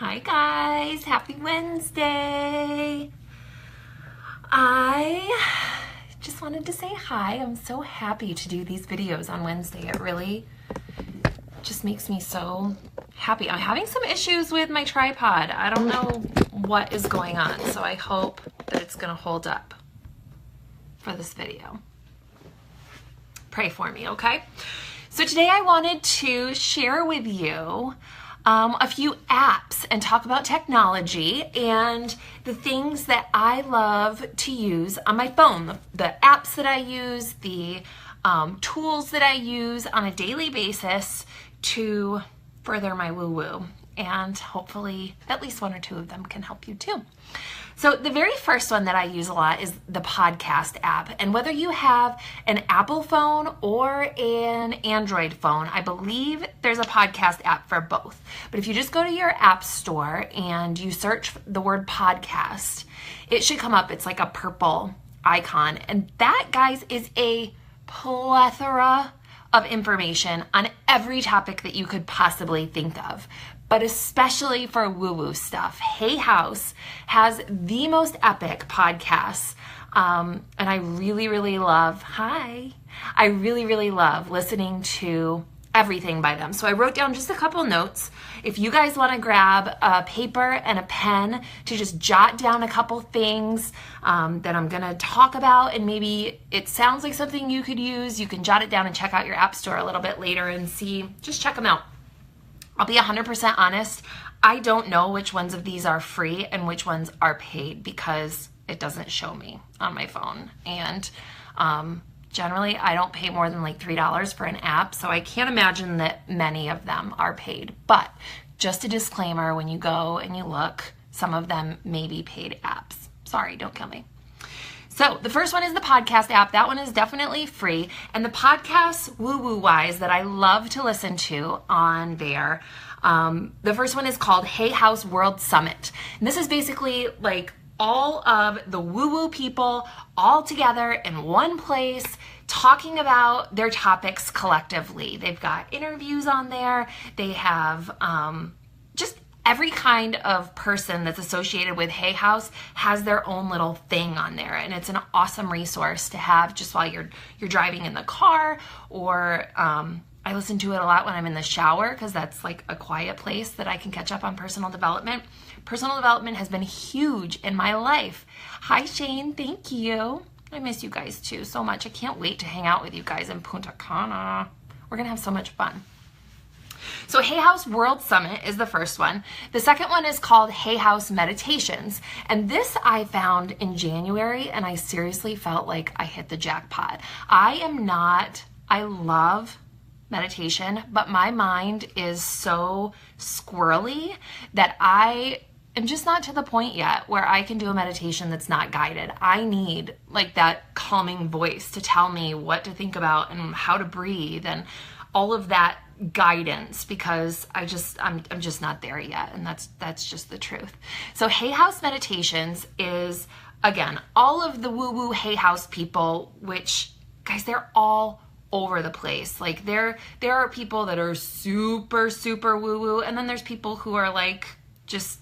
Hi guys, happy Wednesday. I just wanted to say hi. I'm so happy to do these videos on Wednesday. It really just makes me so happy. I'm having some issues with my tripod. I don't know what is going on, so I hope that it's gonna hold up for this video. Pray for me, okay? So today I wanted to share with you a few apps and talk about technology and the things that I love to use on my phone, the apps that I use, the tools that I use on a daily basis to further my woo-woo, and hopefully at least one or two of them can help you too. So the very first one that I use a lot is the podcast app. And whether you have an Apple phone or an Android phone, I believe there's a podcast app for both. But if you just go to your app store and you search the word podcast, it should come up. It's like a purple icon. And that, guys, is a plethora of information on every topic that you could possibly think of. But especially for woo-woo stuff, Hay House has the most epic podcasts. And I really love, I really love listening to everything by them. So I wrote down just a couple notes. If you guys want to grab a paper and a pen to just jot down a couple things that I'm going to talk about, and maybe it sounds like something you could use, you can jot it down and check out your app store a little bit later and see, just check them out. I'll be 100% honest, I don't know which ones of these are free and which ones are paid because it doesn't show me on my phone. And generally, I don't pay more than like $3 for an app, so I can't imagine that many of them are paid. But just a disclaimer, when you go and you look, some of them may be paid apps. Sorry, don't kill me. So the first one is the podcast app. That one is definitely free. And the podcasts, woo-woo wise, that I love to listen to on there, the first one is called Hay House World Summit. And this is basically like all of the woo-woo people all together in one place talking about their topics collectively. They've got interviews on there. They have just every kind of person that's associated with Hay House has their own little thing on there, and it's an awesome resource to have just while you're driving in the car, or I listen to it a lot when I'm in the shower because that's like a quiet place that I can catch up on personal development. Personal development has been huge in my life. Hi Shane, thank you. I miss you guys too so much. I can't wait to hang out with you guys in Punta Cana. We're gonna have so much fun. So Hay House World Summit is the first one. The second one is called Hay House Meditations. And this I found in January, and I seriously felt like I hit the jackpot. I love meditation, but my mind is so squirrely that I am just not to the point yet where I can do a meditation that's not guided. I need like that calming voice to tell me what to think about and how to breathe and all of that guidance, because I'm just not there yet, and that's just the truth. So Hay House Meditations is, again, all of the woo-woo Hay House people, which, guys, they're all over the place. Like there are people that are super woo-woo, and then there's people who are like just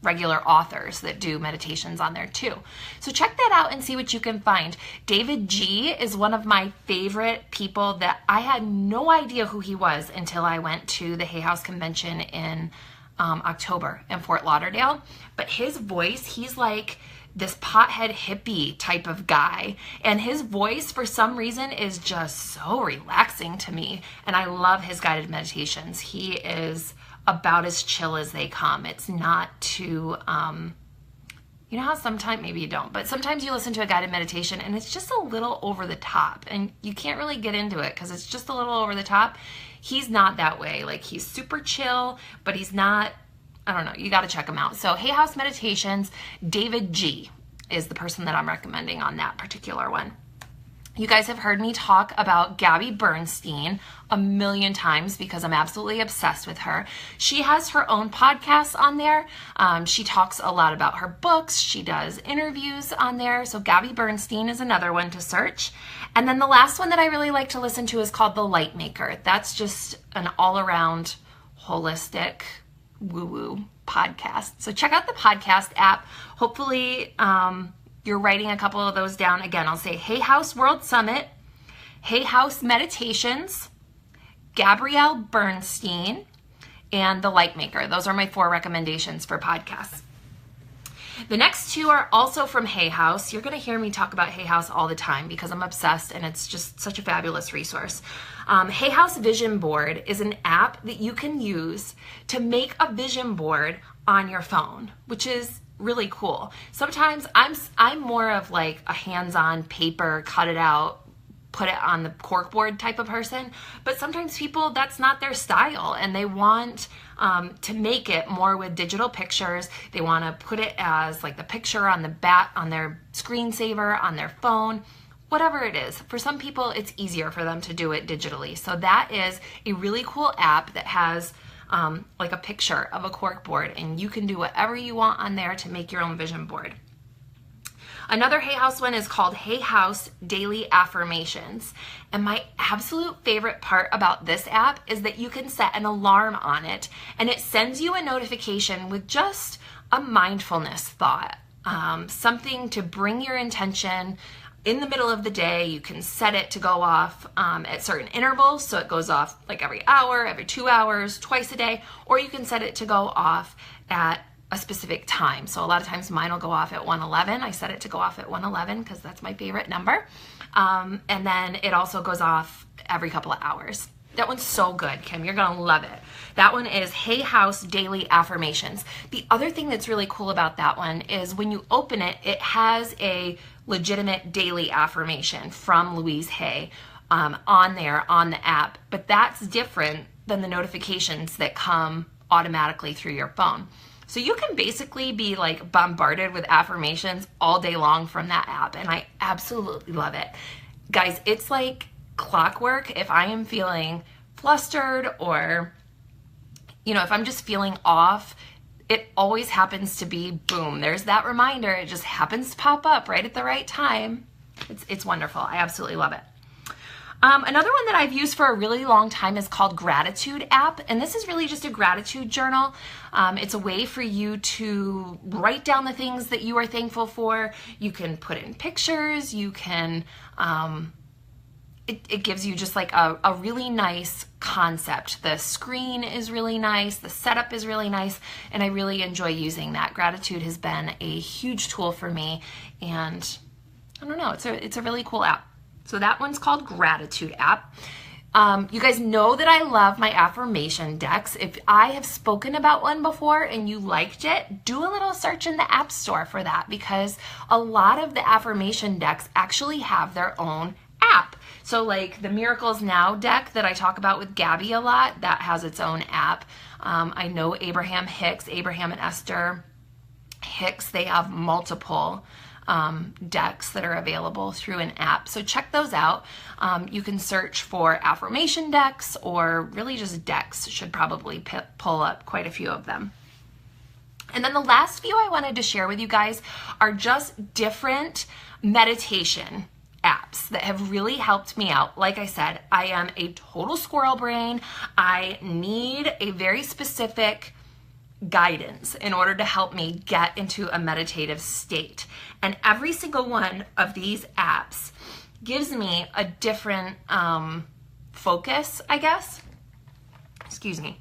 regular authors that do meditations on there too. So check that out and see what you can find. David G is one of my favorite people that I had no idea who he was until I went to the Hay House convention in October in Fort Lauderdale. But his voice, he's like this pothead hippie type of guy, and his voice for some reason is just so relaxing to me, and I love his guided meditations. He is about as chill as they come. It's not too, you know how sometimes, maybe you don't, but sometimes you listen to a guided meditation and it's just a little over the top and you can't really get into it because it's just a little over the top. He's not that way. Like, he's super chill, but he's not, I don't know, you got to check him out. So Hay House Meditations, David G is the person that I'm recommending on that particular one. You guys have heard me talk about Gabby Bernstein a million times because I'm absolutely obsessed with her. She has her own podcast on there. She talks a lot about her books. She does interviews on there. So Gabby Bernstein is another one to search. And then the last one that I really like to listen to is called The Light Maker. That's just an all-around holistic woo-woo podcast. So check out the podcast app. Hopefully you're writing a couple of those down. Again, I'll say Hay House World Summit, Hay House Meditations, Gabrielle Bernstein, and The Light Maker. Those are my 4 recommendations for podcasts. The next 2 are also from Hay House. You're going to hear me talk about Hay House all the time because I'm obsessed and it's just such a fabulous resource. Hay House Vision Board is an app that you can use to make a vision board on your phone, which is really cool. Sometimes I'm more of like a hands-on paper, cut it out, put it on the corkboard type of person, but sometimes people, that's not their style and they want to make it more with digital pictures. They want to put it as like the picture on the back, on their screensaver, on their phone, whatever it is. For some people, it's easier for them to do it digitally. So that is a really cool app that has like a picture of a corkboard, and you can do whatever you want on there to make your own vision board. Another Hay House one is called Hay House Daily Affirmations. And my absolute favorite part about this app is that you can set an alarm on it and it sends you a notification with just a mindfulness thought, something to bring your intention in the middle of the day. You can set it to go off at certain intervals. So it goes off like every hour, every 2 hours, twice a day, or you can set it to go off at a specific time. So a lot of times mine will go off at 1:11. I set it to go off at 1:11 because that's my favorite number. And then it also goes off every couple of hours. That one's so good, Kim. You're going to love it. That one is Hay House Daily Affirmations. The other thing that's really cool about that one is when you open it, it has a legitimate daily affirmation from Louise Hay on there on the app. But that's different than the notifications that come automatically through your phone. So you can basically be like bombarded with affirmations all day long from that app, and I absolutely love it. Guys, it's like clockwork. If I am feeling flustered or, you know, if I'm just feeling off, it always happens to be, boom, there's that reminder. It just happens to pop up right at the right time. It's wonderful. I absolutely love it. Another one that I've used for a really long time is called Gratitude app. And this is really just a gratitude journal. It's a way for you to write down the things that you are thankful for. You can put in pictures. You can, it gives you just like a really nice concept. The screen is really nice. The setup is really nice. And I really enjoy using that. Gratitude has been a huge tool for me. And I don't know, it's a really cool app. So that one's called Gratitude app. You guys know that I love my affirmation decks. If I have spoken about one before and you liked it, do a little search in the App Store for that, because a lot of the affirmation decks actually have their own app. So like the Miracles Now deck that I talk about with Gabby a lot, that has its own app. I know Abraham and Esther Hicks, they have multiple decks that are available through an app. So check those out. You can search for affirmation decks, or really just decks should probably pull up quite a few of them. And then the last few I wanted to share with you guys are just different meditation apps that have really helped me out. Like I said, I am a total squirrel brain. I need a very specific guidance in order to help me get into a meditative state. And every single one of these apps gives me a different focus, I guess. Excuse me.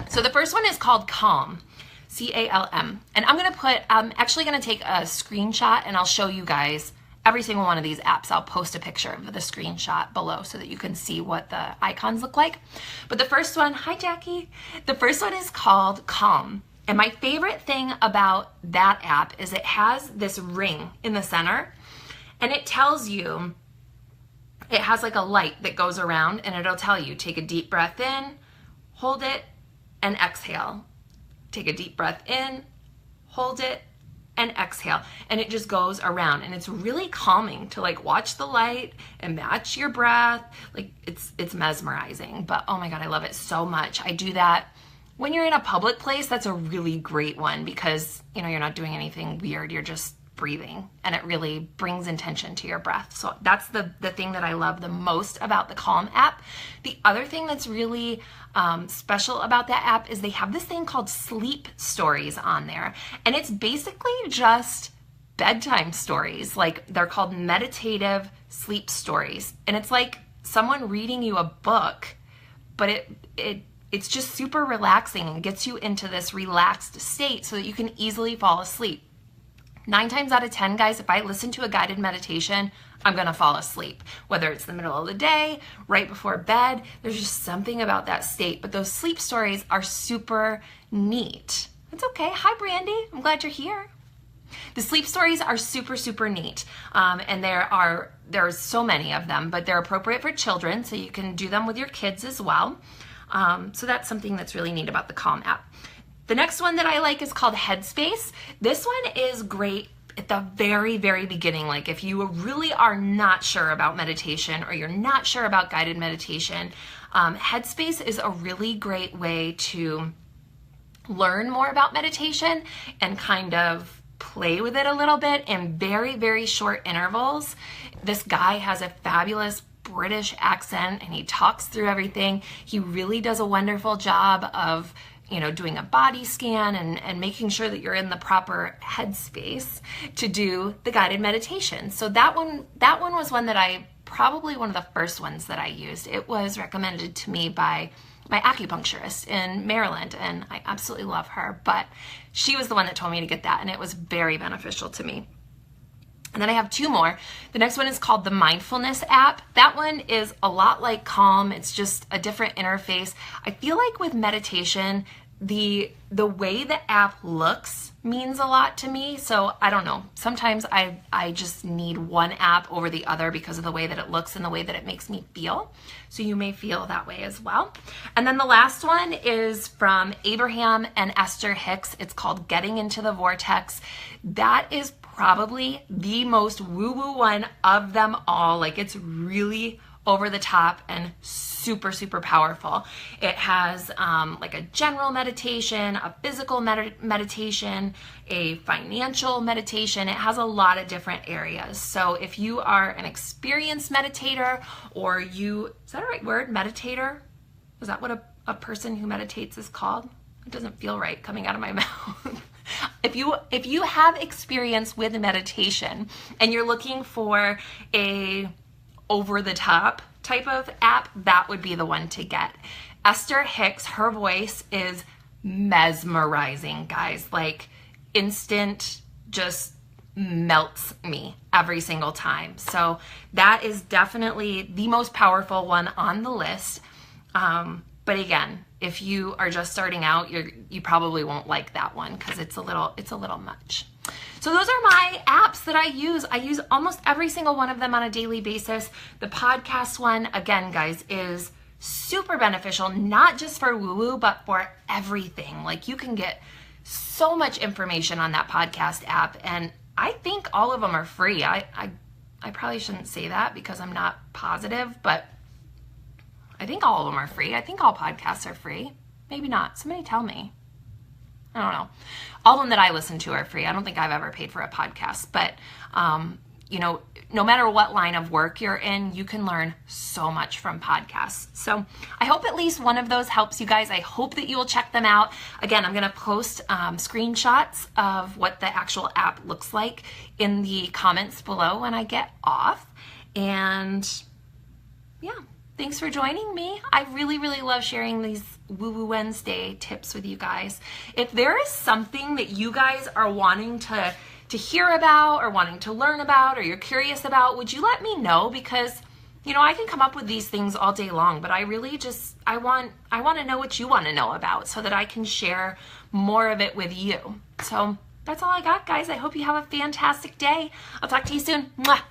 So the first one is called Calm, C-A-L-M. And I'm actually going to take a screenshot and I'll show you guys every single one of these apps. I'll post a picture of the screenshot below so that you can see what the icons look like. But the first one, hi Jackie. The first one is called Calm. And my favorite thing about that app is it has this ring in the center, and it tells you, it has like a light that goes around, and it'll tell you, take a deep breath in, hold it, and exhale. Take a deep breath in, hold it, and exhale. And it just goes around, and it's really calming to like watch the light and match your breath. Like it's mesmerizing, but oh my God, I love it so much. I do that when you're in a public place. That's a really great one because, you know, you're not doing anything weird. You're just breathing, and it really brings intention to your breath. So that's the thing that I love the most about the Calm app. The other thing that's really special about that app is they have this thing called sleep stories on there, and it's basically just bedtime stories. Like, they're called meditative sleep stories, and it's like someone reading you a book, but it's just super relaxing and gets you into this relaxed state so that you can easily fall asleep. 9 times out of 10, guys, if I listen to a guided meditation, I'm gonna fall asleep. Whether it's the middle of the day, right before bed, there's just something about that state. But those sleep stories are super neat. It's okay. Hi, Brandy. I'm glad you're here. The sleep stories are super, super neat. And there's so many of them, but they're appropriate for children, so you can do them with your kids as well. So that's something that's really neat about the Calm app. The next one that I like is called Headspace. This one is great at the very, very beginning. Like, if you really are not sure about meditation, or you're not sure about guided meditation, Headspace is a really great way to learn more about meditation and kind of play with it a little bit in very, very short intervals. This guy has a fabulous British accent, and he talks through everything. He really does a wonderful job of, doing a body scan and making sure that you're in the proper headspace to do the guided meditation. So that one was one that probably one of the first ones that I used. It was recommended to me by my acupuncturist in Maryland, and I absolutely love her, but she was the one that told me to get that, and it was very beneficial to me. And then I have 2 more. The next one is called the Mindfulness app. That one is a lot like Calm. It's just a different interface. I feel like with meditation, the way the app looks means a lot to me. So I don't know. Sometimes I just need one app over the other because of the way that it looks and the way that it makes me feel. So you may feel that way as well. And then the last one is from Abraham and Esther Hicks. It's called Getting into the Vortex. That is probably the most woo-woo one of them all. Like, it's really over the top and super, super powerful. It has like a general meditation, a physical meditation, a financial meditation. It has a lot of different areas. So if you are an experienced meditator, or is that a right word? Meditator? Is that what a person who meditates is called? It doesn't feel right coming out of my mouth. If you have experience with meditation and you're looking for a over-the-top type of app, that would be the one to get. Esther Hicks, her voice is mesmerizing, guys. Like, instant, just melts me every single time. So that is definitely the most powerful one on the list. But again, if you are just starting out, you probably won't like that one because it's a little much. So those are my apps that I use. I use almost every single one of them on a daily basis. The podcast one, again, guys, is super beneficial, not just for WooWoo, but for everything. Like, you can get so much information on that podcast app, and I think all of them are free. I probably shouldn't say that because I'm not positive, but I think all of them are free. I think all podcasts are free. Maybe not. Somebody tell me. I don't know. All of them that I listen to are free. I don't think I've ever paid for a podcast, but no matter what line of work you're in, you can learn so much from podcasts. So I hope at least one of those helps you guys. I hope that you will check them out. Again, I'm going to post screenshots of what the actual app looks like in the comments below when I get off. And yeah. Thanks for joining me. I really, really love sharing these WooWoo Wednesday tips with you guys. If there is something that you guys are wanting to hear about, or wanting to learn about, or you're curious about, would you let me know? Because, I can come up with these things all day long, but I really just, I want to know what you want to know about so that I can share more of it with you. So that's all I got, guys. I hope you have a fantastic day. I'll talk to you soon. Mwah.